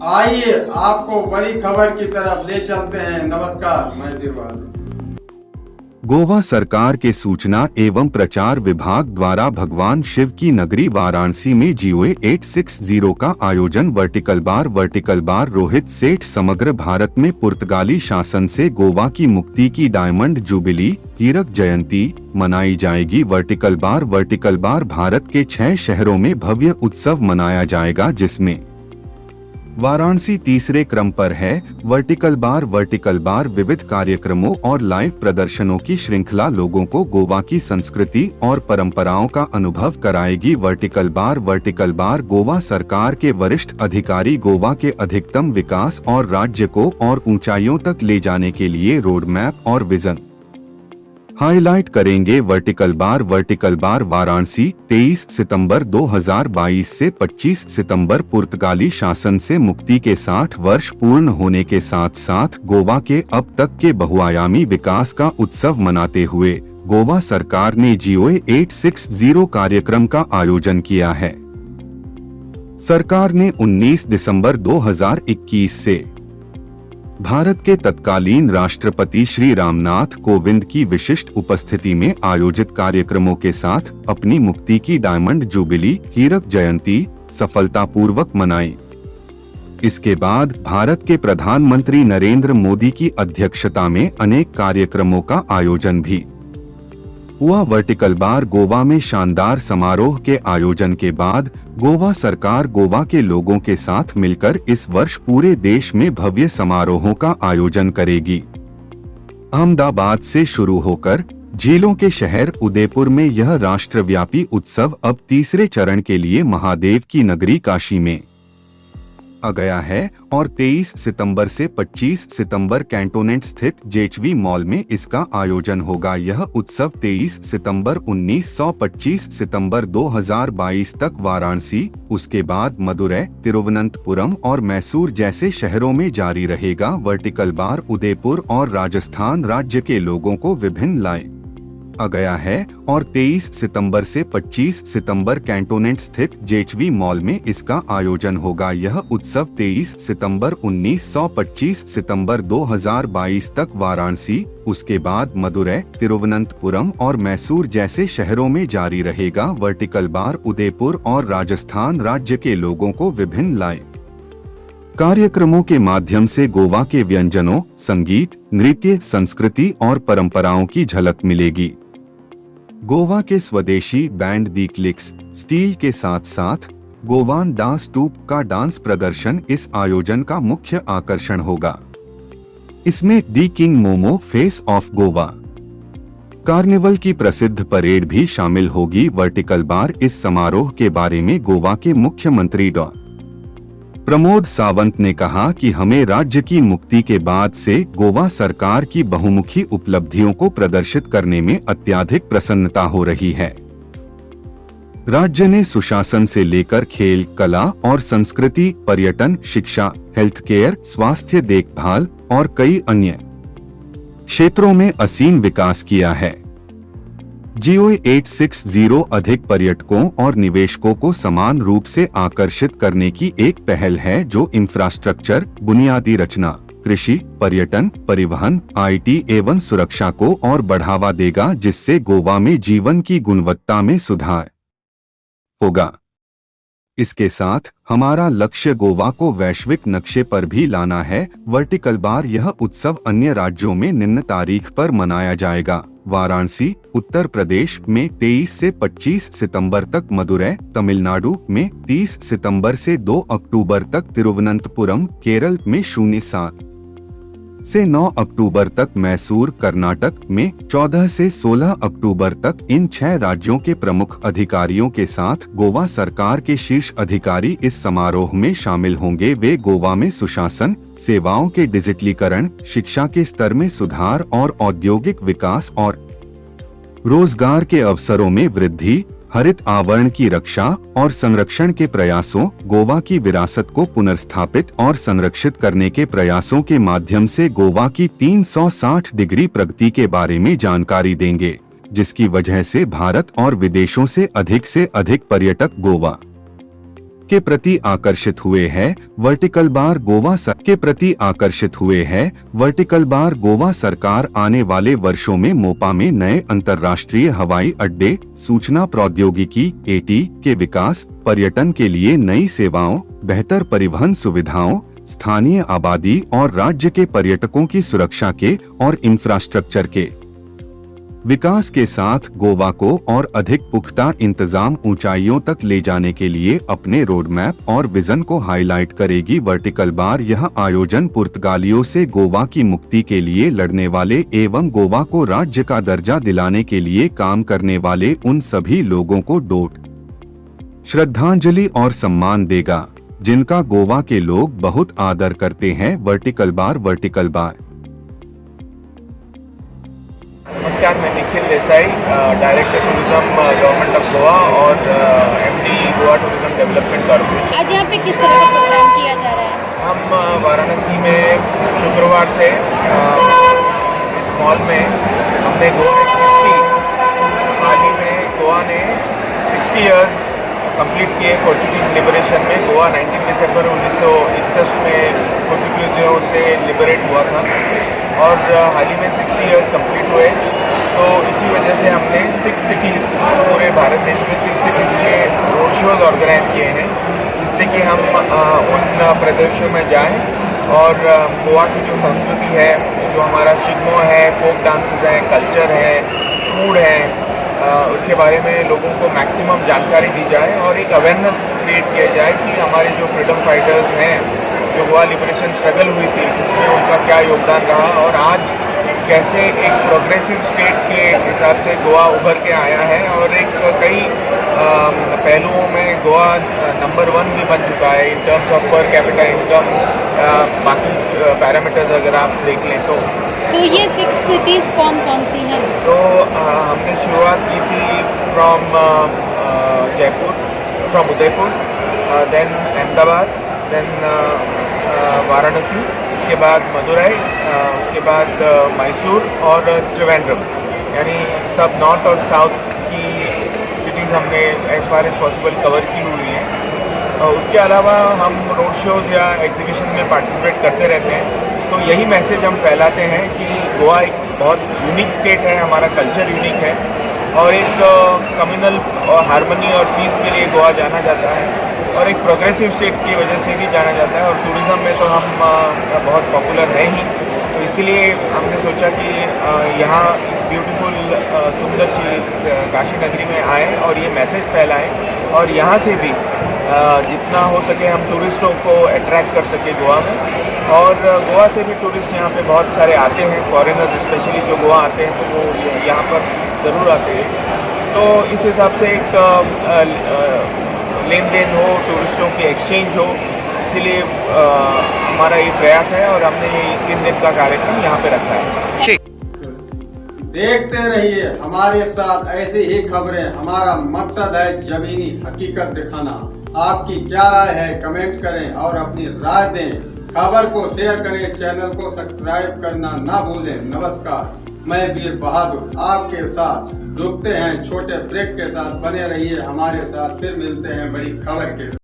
आइए आपको बड़ी खबर की तरफ ले चलते हैं। नमस्कार, मैं देवाल। गोवा सरकार के सूचना एवं प्रचार विभाग द्वारा भगवान शिव की नगरी वाराणसी में GOA 860 का आयोजन वर्टिकल बार रोहित सेठ। समग्र भारत में पुर्तगाली शासन से गोवा की मुक्ति की डायमंड जुबिली हीरक जयंती मनाई जाएगी। वर्टिकल बार भारत के 6 शहरों में भव्य उत्सव मनाया जाएगा, जिसमें वाराणसी तीसरे क्रम पर है। वर्टिकल बार विविध कार्यक्रमों और लाइव प्रदर्शनों की श्रृंखला लोगों को गोवा की संस्कृति और परंपराओं का अनुभव कराएगी। वर्टिकल बार गोवा सरकार के वरिष्ठ अधिकारी गोवा के अधिकतम विकास और राज्य को और ऊंचाइयों तक ले जाने के लिए रोड मैप और विजन हाईलाइट करेंगे। वर्टिकल बार वाराणसी 23 सितंबर 2022 से 25 सितंबर पुर्तगाली शासन से मुक्ति के 60 वर्ष पूर्ण होने के साथ साथ गोवा के अब तक के बहुआयामी विकास का उत्सव मनाते हुए गोवा सरकार ने GOA 860 कार्यक्रम का आयोजन किया है। सरकार ने 19 दिसंबर 2021 से भारत के तत्कालीन राष्ट्रपति श्री रामनाथ कोविंद की विशिष्ट उपस्थिति में आयोजित कार्यक्रमों के साथ अपनी मुक्ति की डायमंड जुबिली हीरक जयंती सफलतापूर्वक मनाई। इसके बाद भारत के प्रधानमंत्री नरेंद्र मोदी की अध्यक्षता में अनेक कार्यक्रमों का आयोजन भी हुआ। वर्टिकल बार गोवा में शानदार समारोह के आयोजन के बाद गोवा सरकार गोवा के लोगों के साथ मिलकर इस वर्ष पूरे देश में भव्य समारोहों का आयोजन करेगी। अहमदाबाद से शुरू होकर झीलों के शहर उदयपुर में यह राष्ट्रव्यापी उत्सव अब तीसरे चरण के लिए महादेव की नगरी काशी में आ गया है और 23 सितंबर से 25 सितंबर कैंटोनेंट स्थित जेचवी मॉल में इसका आयोजन होगा। यह उत्सव 23 सितंबर 1925 सितंबर 2022 तक वाराणसी, उसके बाद मदुरै, तिरुवनंतपुरम और मैसूर जैसे शहरों में जारी रहेगा। वर्टिकल बार उदयपुर और राजस्थान राज्य के लोगों को विभिन्न लाए आ गया है और 23 सितंबर से 25 सितंबर कैंटोनेंट स्थित जेचवी मॉल में इसका आयोजन होगा। यह उत्सव 23 सितंबर 1925 सितंबर 2022 तक वाराणसी, उसके बाद मदुरै, तिरुवनंतपुरम और मैसूर जैसे शहरों में जारी रहेगा। वर्टिकल बार उदयपुर और राजस्थान राज्य के लोगों को विभिन्न लाए कार्यक्रमों के माध्यम से गोवा के व्यंजनों, संगीत, नृत्य, संस्कृति और परंपराओं की झलक मिलेगी। गोवा के स्वदेशी बैंड दी क्लिक्स स्टील के साथ साथ गोवान डांस ट्रूप का डांस प्रदर्शन इस आयोजन का मुख्य आकर्षण होगा। इसमें the king Momo face of Goa carnival की प्रसिद्ध परेड भी शामिल होगी। वर्टिकल बार इस समारोह के बारे में गोवा के मुख्यमंत्री डॉ प्रमोद सावंत ने कहा कि हमें राज्य की मुक्ति के बाद से गोवा सरकार की बहुमुखी उपलब्धियों को प्रदर्शित करने में अत्यधिक प्रसन्नता हो रही है। राज्य ने सुशासन से लेकर खेल, कला और संस्कृति, पर्यटन, शिक्षा, हेल्थ केयर, स्वास्थ्य देखभाल और कई अन्य क्षेत्रों में असीम विकास किया है। GOA 860 अधिक पर्यटकों और निवेशकों को समान रूप से आकर्षित करने की एक पहल है जो इंफ्रास्ट्रक्चर, बुनियादी रचना, कृषि, पर्यटन, परिवहन, IT एवं सुरक्षा को और बढ़ावा देगा, जिससे गोवा में जीवन की गुणवत्ता में सुधार होगा। इसके साथ हमारा लक्ष्य गोवा को वैश्विक नक्शे पर भी लाना है। वर्टिकल बार यह उत्सव अन्य राज्यों में निम्न तारीख पर मनाया जाएगा। वाराणसी, उत्तर प्रदेश में 23 से 25 सितंबर तक, मदुरै, तमिलनाडु में 30 सितंबर से 2 अक्टूबर तक, तिरुवनंतपुरम, केरल में 07 से 9 अक्टूबर तक, मैसूर, कर्नाटक में 14 से 16 अक्टूबर तक। इन 6 राज्यों के प्रमुख अधिकारियों के साथ गोवा सरकार के शीर्ष अधिकारी इस समारोह में शामिल होंगे। वे गोवा में सुशासन, सेवाओं के डिजिटलीकरण, शिक्षा के स्तर में सुधार और औद्योगिक विकास और रोजगार के अवसरों में वृद्धि, हरित आवरण की रक्षा और संरक्षण के प्रयासों, गोवा की विरासत को पुनर्स्थापित और संरक्षित करने के प्रयासों के माध्यम से गोवा की 360 डिग्री प्रगति के बारे में जानकारी देंगे, जिसकी वजह से भारत और विदेशों से अधिक पर्यटक गोवा के प्रति आकर्षित हुए हैं। वर्टिकल बार गोवा सरकार आने वाले वर्षों में मोपा में नए अंतर्राष्ट्रीय हवाई अड्डे, सूचना प्रौद्योगिकी (AT) के विकास, पर्यटन के लिए नई सेवाओं, बेहतर परिवहन सुविधाओं, स्थानीय आबादी और राज्य के पर्यटकों की सुरक्षा के और इंफ्रास्ट्रक्चर के विकास के साथ गोवा को और अधिक पुख्ता इंतजाम ऊंचाइयों तक ले जाने के लिए अपने रोड मैप और विजन को हाईलाइट करेगी। वर्टिकल बार यह आयोजन पुर्तगालियों से गोवा की मुक्ति के लिए लड़ने वाले एवं गोवा को राज्य का दर्जा दिलाने के लिए काम करने वाले उन सभी लोगों को श्रद्धांजलि और सम्मान देगा जिनका गोवा के लोग बहुत आदर करते हैं। Vertical bar. नमस्कार, मैं Nikhil Desai, director tourism government of Goa और MD Goa tourism development corporation. आज यहाँ पे किस तरह का प्रोग्राम किया जा रहा है? हम वाराणसी में शुक्रवार से इस मॉल में हमने गोवा 60 हाल ही में गोवा ने 60 इयर्स कंप्लीट किए पोर्चुगीज लिबरेशन में। गोवा 19 दिसंबर 1961 में पोर्चुगीजों से लिबरेट हुआ था और हाल ही में 60 इयर्स कंप्लीट हुए। तो इसी वजह से हमने 6 सिटीज़ पूरे भारत देश में 6 सिटीज़ के रोड शोज़ ऑर्गेनाइज किए हैं, जिससे कि हम उन प्रदेशों में जाएं और गोवा की जो संस्कृति है, जो हमारा शिगमो है, फोक डांसेस हैं, कल्चर है, फूड है, उसके बारे में लोगों को मैक्सिमम जानकारी दी जाए और एक अवेयरनेस क्रिएट किया जाए कि हमारे जो फ्रीडम फाइटर्स हैं, जो गोवा लिबरेशन स्ट्रगल हुई थी, उसमें उनका क्या योगदान रहा और आज कैसे एक प्रोग्रेसिव स्टेट के हिसाब से गोवा उभर के आया है और एक कई पहलुओं में गोवा नंबर 1 भी बन चुका है in terms of per capita income, बाकी पैरामीटर्स अगर आप देख लें तो। ये 6 सिटीज़ कौन कौन सी हैं? तो हमने शुरुआत की थी from Jaipur, from Udaipur, then Ahmedabad, then Varanasi, इसके बाद मदुरई, उसके बाद मैसूर और त्रिवेंद्रम, यानी सब नॉर्थ और साउथ की सिटीज़ हमने as far as possible cover की हुई हैं। उसके अलावा हम रोड शोज़ या एग्जीबिशन में पार्टिसिपेट करते रहते हैं। तो यही मैसेज हम फैलाते हैं कि गोवा एक बहुत यूनिक स्टेट है, हमारा कल्चर यूनिक है और एक कम्युनल और हार्मनी और पीस के लिए गोवा जाना जाता है और एक प्रोग्रेसिव स्टेट की वजह से भी जाना जाता है और टूरिज़्म में तो हम बहुत पॉपुलर हैं ही। तो इसीलिए हमने सोचा कि यहाँ इस ब्यूटीफुल सुंदर सी काशी नगरी में आएँ और ये मैसेज फैलाएं और यहाँ से भी जितना हो सके हम टूरिस्टों को अट्रैक्ट कर सके गोवा में। और गोवा से भी टूरिस्ट यहाँ पे बहुत सारे आते हैं, फॉरेनर्स स्पेशली जो गोवा आते हैं तो वो यहाँ पर ज़रूर आते हैं। तो इस हिसाब से एक लेन देन हो, टूरिस्टों की एक्सचेंज हो, इसीलिए हमारा ये प्रयास है और हमने ये 3 दिन का कार्यक्रम यहाँ पे रखा है। देखते रहिए हमारे साथ ऐसी ही खबरें। हमारा मकसद है जमीनी हकीकत दिखाना। आपकी क्या राय है कमेंट करें और अपनी राय दें। खबर को शेयर करें, चैनल को सब्सक्राइब करना ना भूलें। नमस्कार, मैं वीर बहादुर आपके साथ। रुकते हैं छोटे ब्रेक के साथ, बने रहिए हमारे साथ, फिर मिलते हैं बड़ी खबर के साथ।